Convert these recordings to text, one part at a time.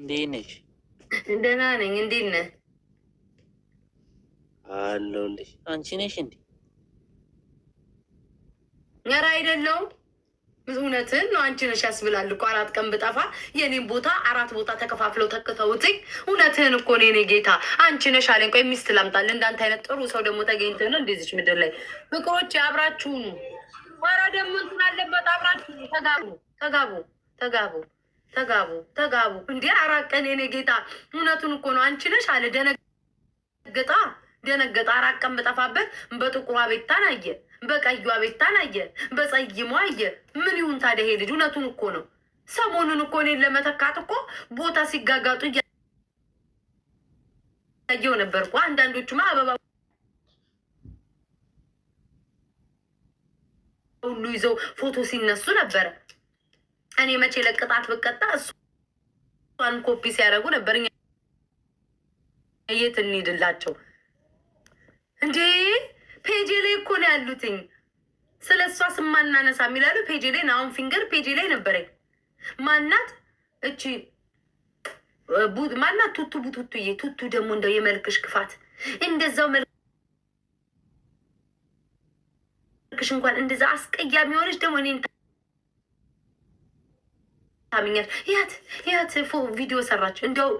እንዴት ነሽ? ደህና ነኝ። እንዴት ነህ? አለሁልሽ። አንቺ ነሽ እንዴ? ኧረ አይደለሁም። እውነትህን ነው። አንቺ ነሽ ያስብላል እኮ 4 ቀን ብጠፋ የኔን ቦታ 4 ቦታ ተከፋፍለው ተክተውትኝ። እውነትህን እኮ እኔ ጌታ አንቺ ነሽ አለኝ። ቆይ ሚስት ላምጣልህ። እንዳንተ አይነት ጥሩ ሰው ደግሞ ተገኝተህ ነው እንደዚች ምድር ላይ። ፍቅሮች አብራችሁ ነው። ኧረ ደግሞ እንትን አለበት። አብራችሁ ተጋቡ ተጋቡ ተጋቡ ተጋቡ ተጋቡ። እንዴ 4 ቀን የኔ ጌታ እውነቱን እኮ ነው። አንቺ ነሽ አለ። ደነገጣ 4 ቀን በጠፋበት በጥቁሯ ቤታን አየ፣ በቀዩዋ ቤታን አየ፣ በጸይሟ አየ። ምን ይሁን ታዲያ ይሄ ልጅ? እውነቱን እኮ ነው። ሰሞኑን እኮ እኔን ለመተካት እኮ ቦታ ሲጋጋጡ እያየሁ ነበር እኮ። አንዳንዶቹማ አበባ ሁሉ ይዘው ፎቶ ሲነሱ ነበረ። እኔ መቼ ለቅጣት ብቀጣ እሷን ኮፒ ሲያደርጉ ነበር። የት እንሂድላቸው እንዴ? ፔጄ ላይ እኮ ነው ያሉትኝ። ስለ እሷ ስማናነሳ የሚላሉ ፔጄ ላይ ነው። አሁን ፊንገር ፔጄ ላይ ነበረኝ። ማናት እቺ ማናት? ቱቱ ቡቱቱዬ። ቱቱ ደግሞ እንደው የመልክሽ ክፋት እንደዛው መልክሽ እንኳን እንደዛ አስቀያሚ ሆነች። ደግሞ እኔን ታምኛል። ያት ቪዲዮ ሰራችሁ እንደው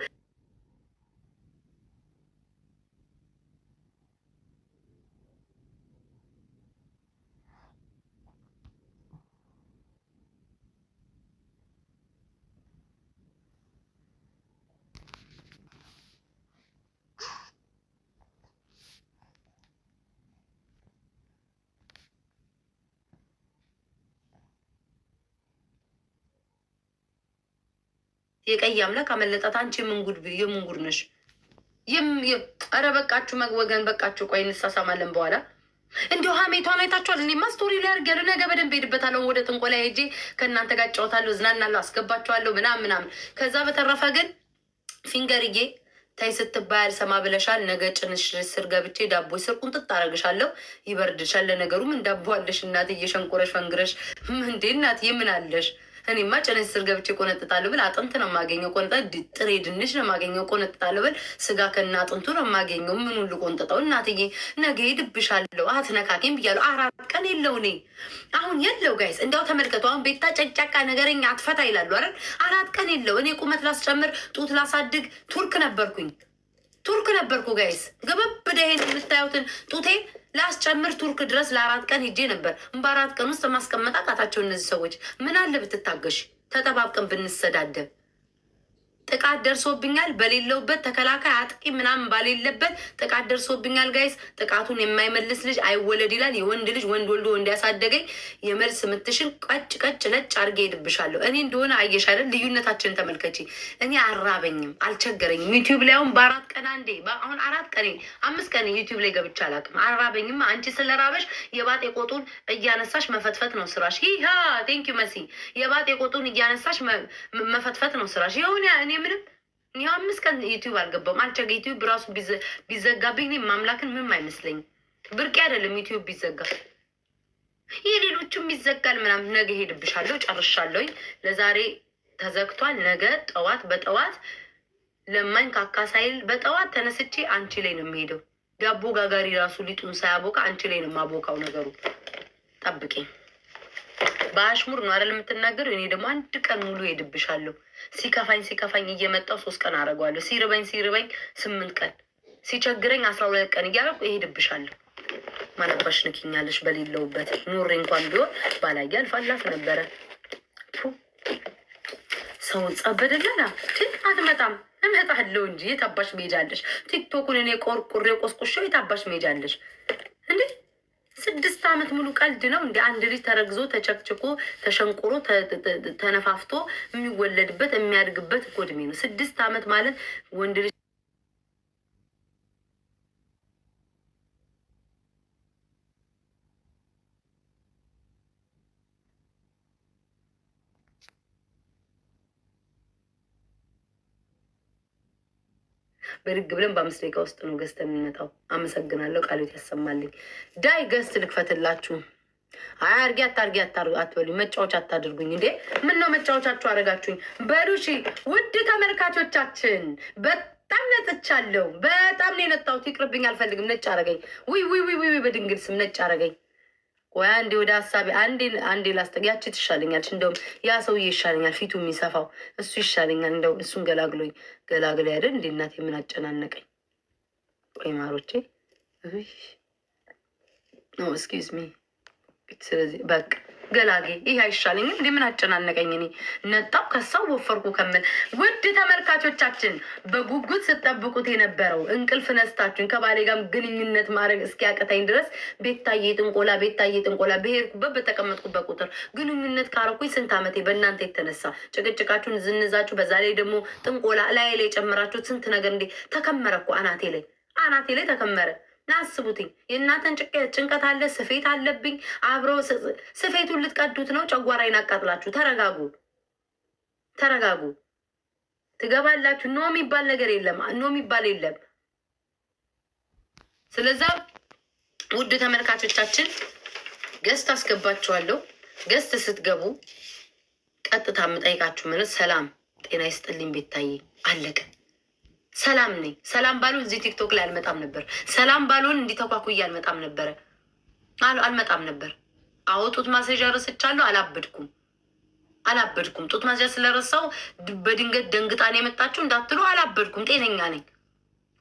የቀይ አምላክ አመለጣት። አንቺ የምንጉድ ነሽ? ኧረ በቃችሁ መወገን፣ በቃችሁ። ቆይ እንሳሳማለን በኋላ። እንዲሁ ሀሜቷን አይታችኋል። እኔማ ስቶሪ ላይ አድርጊያለሁ። ነገ በደንብ ሄድበታለሁ። ወደ ጥንቆላ ሄጄ ከእናንተ ጋር እጫወታለሁ፣ እዝናናለሁ፣ አስገባችኋለሁ ምናምን። ከዛ በተረፈ ግን ፊንገርዬ ታይ ስትባይ አልሰማ ብለሻል። ነገ ጭንሽ ስር ገብቼ ዳቦ ስር ቁንጥጥ አደርግሻለሁ። ይበርድሻል። ለነገሩ ምን ዳቦ አለሽ እናትዬ? እየሸንቆረሽ ፈንግረሽ እንዴ እናትዬ ምን አለሽ? እኔማ ጭንሽ ስር ገብቼ ቆነጥጣለሁ ብል አጥንት ነው የማገኘው። ጥሬ ድንች ነው የማገኘው። ቆነጥጣለሁ ብል ስጋ ከና አጥንቱ ነው የማገኘው። ምን ሁሉ ቆንጥጠው እናትዬ፣ ነገ ሄድብሻለሁ። አትነካኪም ብያለሁ። 4 ቀን የለው እኔ አሁን የለው። ጋይስ እንዲያው ተመልከቱ። አሁን ቤታ ጨጫቃ ነገረኛ አትፈታ ይላሉ አይደል? 4 ቀን የለው። እኔ ቁመት ላስጨምር ጡት ላሳድግ ቱርክ ነበርኩ ጋይስ። ገበብደ ይሄን የምታዩትን ጡቴ ላስጨምር ቱርክ ድረስ ለ4 ቀን ሄጄ ነበር። በ4 ቀን ውስጥ ማስቀመጥ አቃታቸው እነዚህ ሰዎች። ምን አለ ብትታገሽ፣ ተጠባብቀን ብንሰዳደብ። ጥቃት ደርሶብኛል በሌለውበት ተከላካይ አጥቂ ምናምን ባሌለበት ጥቃት ደርሶብኛል ጋይስ። ጥቃቱን የማይመልስ ልጅ አይወለድ ይላል። የወንድ ልጅ ወንድ ወልዶ እንዲያሳደገኝ የመልስ ምትሽን ቀጭ ነጭ አድርጌ ሄድብሻለሁ። እኔ እንደሆነ አየሽ አይደል? ልዩነታችንን ተመልከቺ። እኔ አራበኝም አልቸገረኝም። ዩቲዩብ ላይ አሁን በ4 ቀን አንዴ አሁን 4 ቀን 5 ቀን ዩቲዩብ ላይ ገብቼ አላውቅም። አራበኝም። አንቺ ስለራበሽ የባጤ ቆጡን እያነሳሽ መፈትፈት ነው ስራሽ። ይሃ ቴንኪዩ መሲ። የባጤ ቆጡን እያነሳሽ መፈትፈት ነው ስራሽ። የሆነ እኔ ምንም 5 ቀን ዩቲዩብ አልገባም። አልቸገ ዩቲዩብ ራሱ ቢዘጋብኝ እኔ ማምላክን ምንም አይመስለኝም። ብርቄ አይደለም ዩቲዩብ ቢዘጋ። የሌሎቹም ይዘጋል ምናምን። ነገ ሄድብሻለሁ። ጨርሻለሁኝ። ለዛሬ ተዘግቷል። ነገ በጠዋት ለማኝ ካካሳይል በጠዋት ተነስቼ አንቺ ላይ ነው የሚሄደው። ዳቦ ጋጋሪ ራሱ ሊጡን ሳያቦካ አንቺ ላይ ነው የማቦካው። ነገሩ ጠብቄኝ። በአሽሙር ነው አይደል የምትናገረው? እኔ ደግሞ 1 ቀን ሙሉ ሄድብሻለሁ። ሲከፋኝ እየመጣው 3 ቀን አደርገዋለሁ። ሲርበኝ 8 ቀን፣ ሲቸግረኝ 12 ቀን እያደረኩ እሄድብሻለሁ። ማለባሽ ንኪኛለሽ በሌለውበት ኑሬ እንኳን ቢሆን ባላየ አልፋላፍ ነበረ። ሰው ጸበደለና አትመጣም። እመጣለሁ እንጂ የታባሽ ሜጃለሽ? ቲክቶኩን እኔ ቆርቁሬ ቆስቁሻው የታባሽ ሜጃለሽ እንዴ? 6 ዓመት ሙሉ ቀልድ ነው እንደ አንድ ልጅ ተረግዞ ተጨቅጭቆ ተሸንቁሮ ተነፋፍቶ የሚወለድበት የሚያድግበት እኮ እድሜ ነው። 6 ዓመት ማለት ወንድ ልጅ በድግ ብለን በ5 ደቂቃ ውስጥ ነው ገዝተን የምንመጣው። አመሰግናለሁ። ቃሎት ያሰማልኝ። ዳይ ገዝት ልክፈትላችሁ። አርጊ አታርጊ አትበሉኝ። መጫወቻ አታድርጉኝ እንዴ! ምን ነው መጫወቻችሁ አረጋችሁኝ? በሉ እሺ ውድ ተመልካቾቻችን በጣም ነጥቻለሁ። በጣም ነው የነጣሁት። ይቅርብኝ፣ አልፈልግም። ነጭ አረገኝ። ውይ በድንግል ስም ነጭ አረገኝ። ወይ አንዴ ወደ ሀሳቤ አንዴ ላስጠግ። ያቺ ትሻለኛለች። እንደውም ያ ሰውዬ ይሻለኛል፣ ፊቱ የሚሰፋው እሱ ይሻለኛል። እንደው እሱን ገላግሎኝ አይደል እንዴ እናቴ፣ ምን አጨናነቀኝ? ቆይ ማሮቼ ኤክስኪውዝ ሚ። ስለዚህ በቃ ገላጌ ይህ አይሻለኝም እንዴ? ምን አጨናነቀኝ? እኔ ነጣው ከሳው ወፈርኩ ከምል። ውድ ተመልካቾቻችን በጉጉት ስጠብቁት የነበረው እንቅልፍ ነስታችሁን ከባሌ ጋር ግንኙነት ማድረግ እስኪያቀታኝ ድረስ ቤታዬ ጥንቆላ ብሄድኩበት በተቀመጥኩበት ቁጥር ግንኙነት ካረኩኝ ስንት ዓመቴ በእናንተ የተነሳ ጭቅጭቃችሁን ዝንዛችሁ፣ በዛ ላይ ደግሞ ጥንቆላ ላይ ጨምራችሁ ስንት ነገር እንዴ ተከመረ እኮ አናቴ ላይ ተከመረ። ናስቡትኝ የእናንተን ጭንቀት አለ፣ ስፌት አለብኝ። አብረው ስፌቱን ልትቀዱት ነው። ጨጓራዬን አቃጥላችሁ። ተረጋጉ። ትገባላችሁ። ኖ የሚባል ነገር የለም። ስለዛ ውድ ተመልካቾቻችን ገስት አስገባችኋለሁ። ገስት ስትገቡ ቀጥታ የምጠይቃችሁ ማለት ሰላም ጤና ይስጥልኝ ቤታዬ፣ አለቀ። ሰላም ነኝ። ሰላም ባልሆን እዚህ ቲክቶክ ላይ አልመጣም ነበር። ሰላም ባልሆን እንዲተኳኩዬ አልመጣም ነበር። አዎ ጡት ማስያዣ ረስቻለሁ። አላበድኩም። ጡት ማስያዣ ስለረሳው በድንገት ደንግጣን የመጣችሁ እንዳትሉ፣ አላበድኩም። ጤነኛ ነኝ።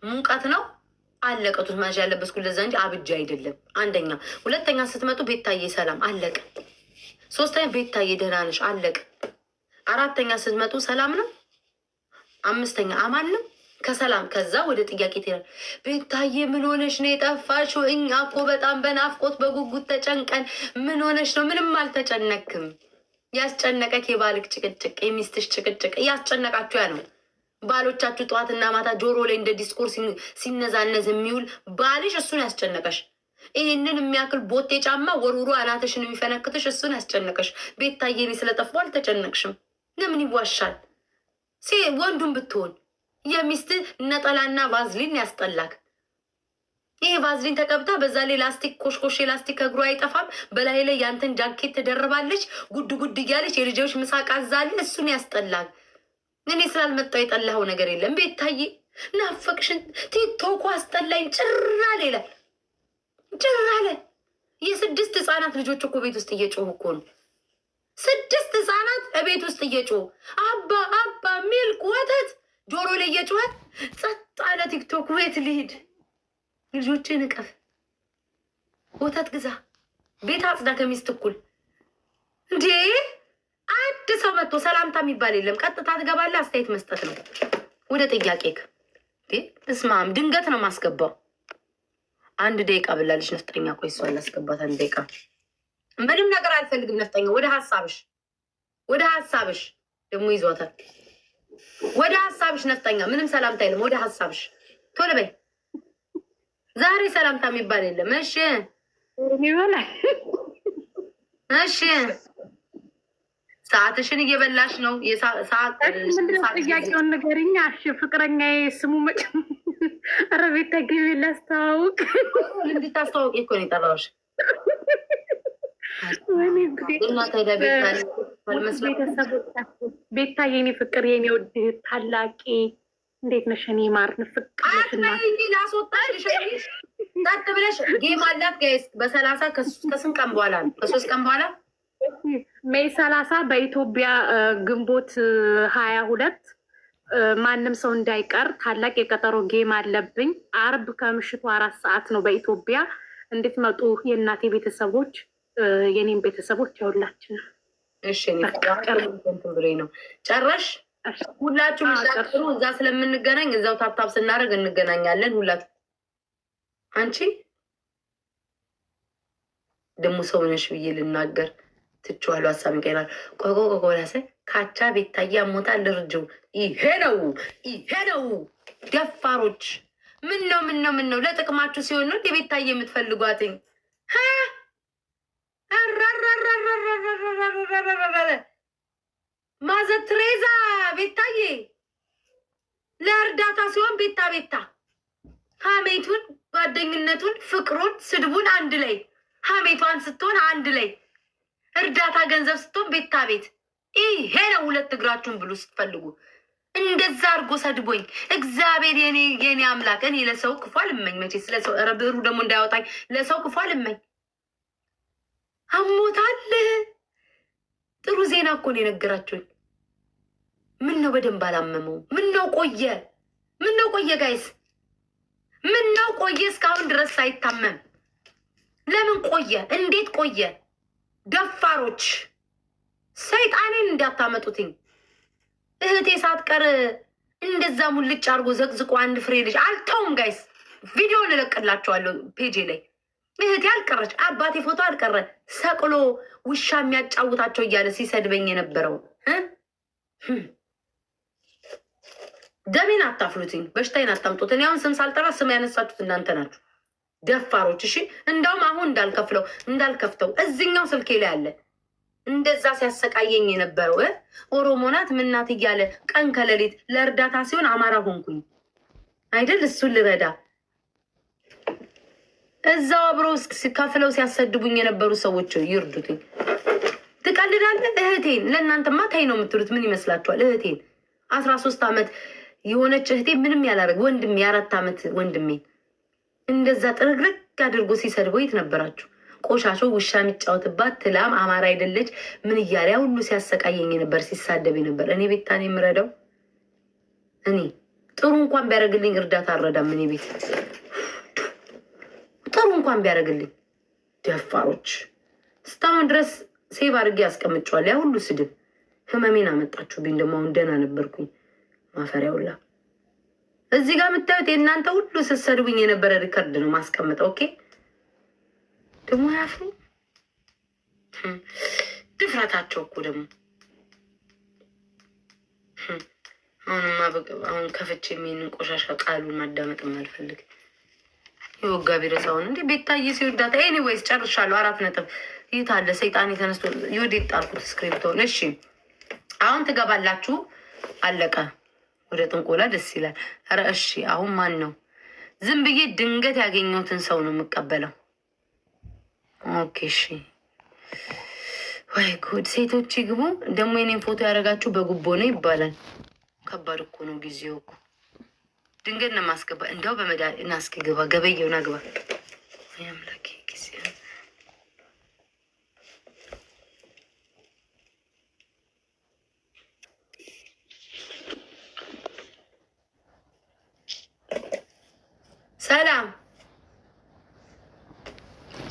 ሙቀት ነው አለቀ። ጡት ማስያዣ ያለበስኩ ለዛ እንጂ አብጃ አይደለም። አንደኛ። ሁለተኛ ስትመጡ ቤታዬ ሰላም አለቀ። ሶስተኛ ቤታዬ ደህና ነሽ አለቀ። አራተኛ ስትመጡ ሰላም ነው። አምስተኛ አማን ነው። ከሰላም ከዛ ወደ ጥያቄ ትሄዳል። ቤታዬ ምን ሆነሽ ነው የጠፋሽው? እኛ እኮ በጣም በናፍቆት በጉጉት ተጨንቀን። ምን ሆነሽ ነው? ምንም አልተጨነክም። ያስጨነቀክ የባልክ ጭቅጭቅ፣ የሚስትሽ ጭቅጭቅ እያስጨነቃችሁ ያ ነው። ባሎቻችሁ ጠዋትና ማታ ጆሮ ላይ እንደ ዲስኮር ሲነዛነዝ የሚውል ባልሽ እሱን ያስጨነቀሽ። ይህንን የሚያክል ቦቴ ጫማ ወርውሮ አናትሽን የሚፈነክትሽ እሱን ያስጨነቀሽ። ቤታዬ እኔ ስለጠፋሁ አልተጨነቅሽም። ለምን ይዋሻል? ወንዱን ብትሆን የሚስት ነጠላና ቫዝሊን ያስጠላክ። ይሄ ቫዝሊን ተቀብታ በዛ ላይ ላስቲክ ኮሽኮሽ ላስቲክ ከእግሩ አይጠፋም። በላይ ላይ ያንተን ጃኬት ትደርባለች። ጉድ እያለች የልጆች ምሳቅ አዛለ። እሱን ያስጠላክ። እኔ ስላልመጣው የጠላኸው ነገር የለም። ቤታዬ ናፈቅሽን። ቲክቶኩ አስጠላኝ። ጭራለ ይላል። የ6 ህፃናት ልጆች እኮ ቤት ውስጥ እየጮሁ እኮ ነው። 6 ህፃናት ቤት ውስጥ እየጮሁ አባ ሚልክ ወተት ጆሮ ላይ እየጮኸ ጸጥ አለ። ቲክቶክ ቤት ልሂድ፣ ልጆችን እቀፍ፣ ወተት ግዛ፣ ቤት አጽዳ ከሚስት እኩል እንዴ! አንድ ሰው መጥቶ ሰላምታ የሚባል የለም። ቀጥታ ትገባለህ። አስተያየት መስጠት ነው። ወደ ጥያቄክ እስማም ድንገት ነው ማስገባው። 1 ደቂቃ ብላለች ነፍጠኛ። ቆይ እሷን ላስገባት 1 ደቂቃ። ምንም ነገር አልፈልግም ነፍጠኛ። ወደ ሀሳብሽ ደግሞ ይዟታል። ወደ ሀሳብሽ ነፍጠኛ። ምንም ሰላምታ የለም። ወደ ሀሳብሽ ቶሎ በይ። ዛሬ ሰላምታ የሚባል የለም። እሺ ሰዓትሽን እየበላሽ ነው። ጥያቄውን ንገሪኝ። እሺ ፍቅረኛ ስሙ መጭ ረቤት ተግቢ ላስተዋውቅ። እንድታስተዋውቂ እኮ ነው የጠራሁሽ። ቤታ የኔ ፍቅር የኔ ወድ ታላቂ እንዴት ነሽ? እኔ ማር ንፍቅሽና ላስወጣሽ ጣጥ ብለሽ ጌም አላት ጋይስ። በ30 ከስንት ቀን በኋላ ነው? ከ3 ቀን በኋላ ሜይ 30 በኢትዮጵያ ግንቦት 22 ማንም ሰው እንዳይቀር ታላቅ የቀጠሮ ጌም አለብኝ። አርብ ከምሽቱ 4 ሰዓት ነው በኢትዮጵያ። እንድትመጡ የእናቴ ቤተሰቦች የኔም ቤተሰቦች ያውላችን። እሺ ብሬ ነው ጨረሽ። ሁላችሁም ሻጥሩ እዛ ስለምንገናኝ እዛው ታፕታፕ ስናደርግ እንገናኛለን። ሁላችሁ አንቺ ደግሞ ሰው ነሽ ብዬ ልናገር ትችዋለሁ። ሀሳብ ይቀይራል። ቆቆቆቆላሰ ካቻ ቤታዬ አሞታል። ልርጅው ይሄ ነው ደፋሮች። ምን ነው ለጥቅማችሁ ሲሆን ነው ቤታዬ የምትፈልጓትኝ? ማዘር ትሬዛ ቤታዬ ለእርዳታ ሲሆን ቤታ ሀሜቱን፣ ጓደኝነቱን፣ ፍቅሩን፣ ስድቡን አንድ ላይ ሀሜቷን ስትሆን አንድ ላይ እርዳታ ገንዘብ ስትሆን ቤታ ቤት ይሄ ነው። ሁለት እግራችሁን ብሉ ስትፈልጉ። እንደዛ አድርጎ ሰድቦኝ እግዚአብሔር የኔ አምላክ። እኔ ለሰው ክፉ አልመኝ መቼ ስለሰው ረብሩ ደግሞ እንዳያወጣኝ ለሰው ክፉ አልመኝ። አሞታል። ጥሩ ዜና እኮ ነው የነገራችሁኝ። ምን ነው በደንብ አላመመው? ምን ነው ቆየ? ምን ነው ቆየ? ጋይስ ምን ነው ቆየ? እስካሁን ድረስ ሳይታመም ለምን ቆየ? እንዴት ቆየ? ደፋሮች ሰይጣኔን እንዳታመጡትኝ። እህቴ ሳትቀር እንደዛ ሙልጭ አድርጎ ዘቅዝቆ አንድ ፍሬ ልጅ አልተውም። ጋይስ ቪዲዮን እለቅላቸዋለሁ ፔጄ ላይ። እህቴ አልቀረች፣ አባቴ ፎቶ አልቀረ፣ ሰቅሎ ውሻ የሚያጫውታቸው እያለ ሲሰድበኝ የነበረው ደሜን አታፍሉትኝ፣ በሽታዬን አታምጡት። እኔ አሁን ስም ሳልጠራ ስም ያነሳችሁት እናንተ ናችሁ ደፋሮች። እሺ እንዳውም አሁን እንዳልከፍተው እዚኛው ስልኬ ላይ አለ። እንደዛ ሲያሰቃየኝ የነበረው ኦሮሞ ናት ምናት እያለ ቀን ከሌሊት ለእርዳታ ሲሆን አማራ ሆንኩኝ አይደል? እሱን ልረዳ እዛው አብሮ ከፍለው ሲያሰድቡኝ የነበሩ ሰዎች ይርዱትኝ። ትቀልዳለህ? እህቴን ለእናንተማ ታይ ነው የምትሉት። ምን ይመስላችኋል? እህቴን 13 ዓመት የሆነች እህቴ ምንም ያላረግ ወንድሜ 4 ዓመት ወንድሜን እንደዛ ጥርግርግ አድርጎ ሲሰድበው የት ነበራችሁ? ቆሻሾ ውሻ የሚጫወትባት ትላም አማራ አይደለች ምን እያለ ሁሉ ሲያሰቃየኝ ነበር፣ ሲሳደብ ነበር። እኔ ቤታን የምረዳው እኔ ጥሩ እንኳን ቢያደርግልኝ እርዳታ አልረዳም። እኔ ቤት ጥሩ እንኳን ቢያደርግልኝ። ደፋሮች እስካሁን ድረስ ሴቭ አድርጌ ያስቀምጫዋል። ያ ሁሉ ስድብ ህመሜን አመጣችሁብኝ። ደግሞ አሁን ደህና ነበርኩኝ። ማፈሪያውላ እዚህ ጋር የምታዩት የእናንተ ሁሉ ስትሰድቡኝ የነበረ ሪከርድ ነው ማስቀምጠው። ኦኬ ደግሞ ያፍሩ ድፍረታቸው እኮ ደግሞ አሁን ከፍቼ የሚንን ቆሻሻ ቃሉን ማዳመጥ አልፈልግ። የወጋ ቢረሳውን እንዲህ ቤታዬ ሲወዳታ። ኤኒዌይስ ጨርሻለሁ። 4 ነጥብ ይት አለ ሰይጣን የተነስቶ ይወዴት ጣልኩት ስክሪፕቶን። እሺ አሁን ትገባላችሁ። አለቀ። ወደ ጥንቆላ ደስ ይላል። ኧረ እሺ አሁን ማን ነው? ዝም ብዬ ድንገት ያገኘሁትን ሰው ነው የምቀበለው። ኦኬ እሺ። ወይ ጉድ! ሴቶች ይግቡ። ደግሞ የኔን ፎቶ ያደረጋችሁ በጉቦ ነው ይባላል። ከባድ እኮ ነው ጊዜው እኮ። ድንገት ነው ማስገባ። እንደው በመዳ እናስኪ ግባ፣ ገበየው ናግባ። ያምላኬ ጊዜ ሰላም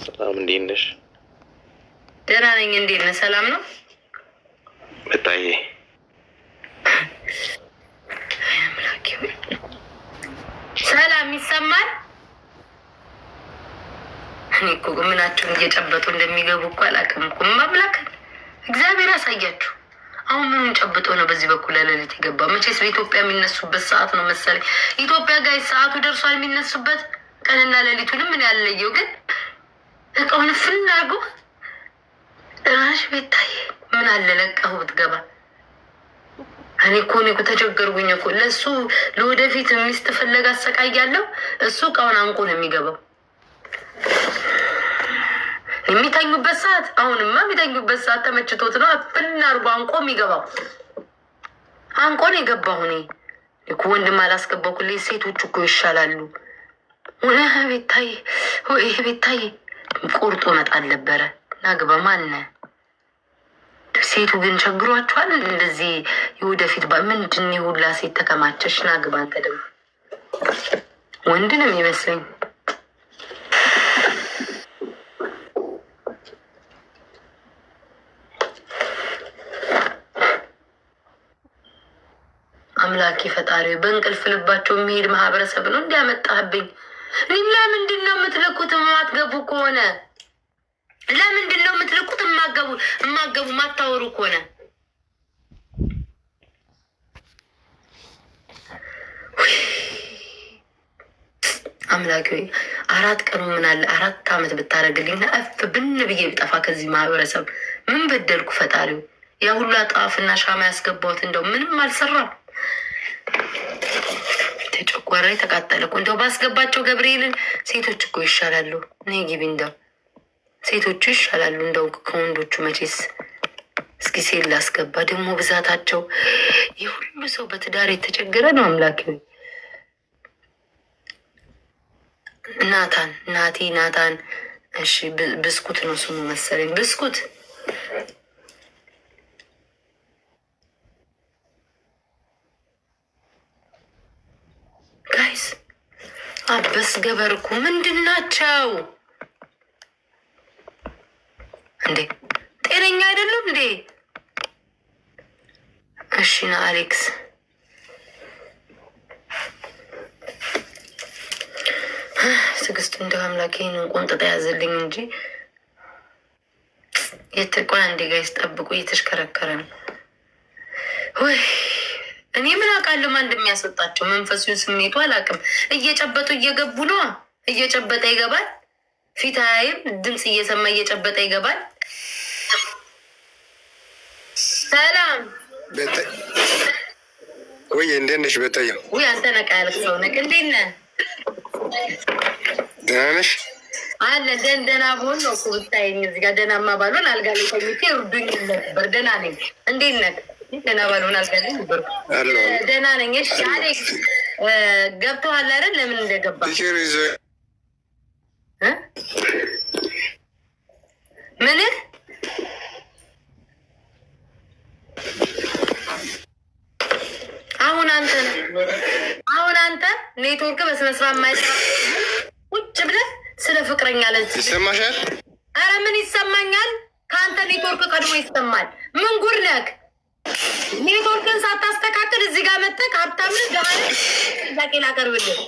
ሰላም፣ እንዴት ነሽ? ደህና ነኝ። እንዴት ነህ? ሰላም ነው በታዬ? ሰላም ይሰማል? እኔ እኮ ምናቸውን እየጨበጡ እንደሚገቡ እኮ አላውቅም እኮ። ማብላክ እግዚአብሔር ያሳያችሁ። አሁን ምኑን ጨብጦ ነው በዚህ በኩል ለሌሊት የገባ? መቼስ በኢትዮጵያ የሚነሱበት ሰዓት ነው መሰለኝ። ኢትዮጵያ ጋር ሰዓቱ ደርሷል የሚነሱበት። ቀንና ሌሊቱንም ምን ያለየው ግን እቃውን ፍናጎ ራሽ ቤታዬ ምን አለ ለቀሁ ብትገባ። እኔ እኮ ተቸገርኩኝ እኮ። ለእሱ ለወደፊት ሚስት ፈለጋ አሰቃያለሁ። እሱ እቃውን አንቆ ነው የሚገባው የሚተኙበት ሰዓት። አሁንማ የሚተኙበት ሰዓት ተመችቶት ነው ፍናርጎ አንቆ የሚገባው። አንቆ ነው የገባሁ። እኔ እኮ ወንድም አላስገባሁ። ሁሌ ሴቶች እኮ ይሻላሉ። ቤታዬ ወይ ቤታዬ ቆርጦ መጣል ነበረ። ናግባ ማነ ሴቱ ግን ቸግሯችኋል። እንደዚህ የወደፊት ምንድን ሁላ ሴት ተከማቸሽ? ናግባ አንተ ደግሞ ወንድ ነው የሚመስለኝ። አምላኬ ፈጣሪ በእንቅልፍ ልባቸው የሚሄድ ማህበረሰብ ነው እንዲያመጣህብኝ። ለምንድን ነው የምትልኩት? የማትገቡ ከሆነ ለምንድን ነው የምትልኩት? የማገቡ ማታወሩ ከሆነ አምላኬ 4 ቀኑ ምን አለ 4 ዓመት ብታደርግልኝ እፍ ብን ብዬ ብጠፋ ከዚህ ማህበረሰብ። ምን በደልኩ ፈጣሪው? ያ ሁሉ ጣፍና ሻማ ያስገባሁት እንደው ምንም አልሰራም። ተጨጓራ የተቃጠለ እኮ እንደው ባስገባቸው ገብርኤልን። ሴቶች እኮ ይሻላሉ። ነይ ግቢ እንደው ሴቶቹ ይሻላሉ እንደው ከወንዶቹ መቼስ። እስኪ ሴት ላስገባ ደግሞ ብዛታቸው የሁሉ ሰው በትዳር የተቸገረ ነው። አምላክ ናታን እሺ ብስኩት ነው ስሙ መሰለኝ። ብስኩት ጋይስ አበስ ገበርኩ ምንድን ናቸው እንዴ? ጤነኛ አይደለም እንዴ? እሺ ና አሌክስ ትግስት እንደው አምላክ ይህንን ቆንጥጣ ያዘልኝ እንጂ የተቆያ እንዴ ጋይስ ጠብቁ፣ እየተሽከረከረ ነው ወይ? እኔ ምን አውቃለሁ ማን እንደሚያስወጣቸው መንፈሱን ስሜቱ አላውቅም። እየጨበጡ እየገቡ ነው። እየጨበጠ ይገባል። ፊት አይም ድምፅ እየሰማ እየጨበጠ ይገባል። ሰላም ወይ እንዴት ነሽ? በታየ ወይ አንተ ነቃ ያልክ ሰው ነቅ። እንዴት ነህ? ደህና ነሽ? አለ ደህና ብሆን ነው እኮ ብታየኝ እዚህ ጋር ደህናማ ባልሆን አልጋ ላይ ተኝቼ እርዱኝ ነበር። ደህና ነኝ። እንዴት ነህ? ደህና ባልሆን አልጋ ላይ ነበር። ደህና ነኝ። እሺ አሌክስ ገብተዋል አይደል? ለምን እንደገባ ምን አሁን አንተ ኔትወርክ በስነስርዓት ማይሰራ ቁጭ ብለህ ስለ ፍቅረኛ ለዚህ ይሰማሻል? አረ ምን ይሰማኛል? ከአንተ ኔትወርክ ቀድሞ ይሰማል። ምን ጉድ ነህ? ኔትወርክን ሳታስተካክል እዚህ ጋር መጥተህ ሀብታም ነህ ገባህ? ጥያቄ ላቀርብልህ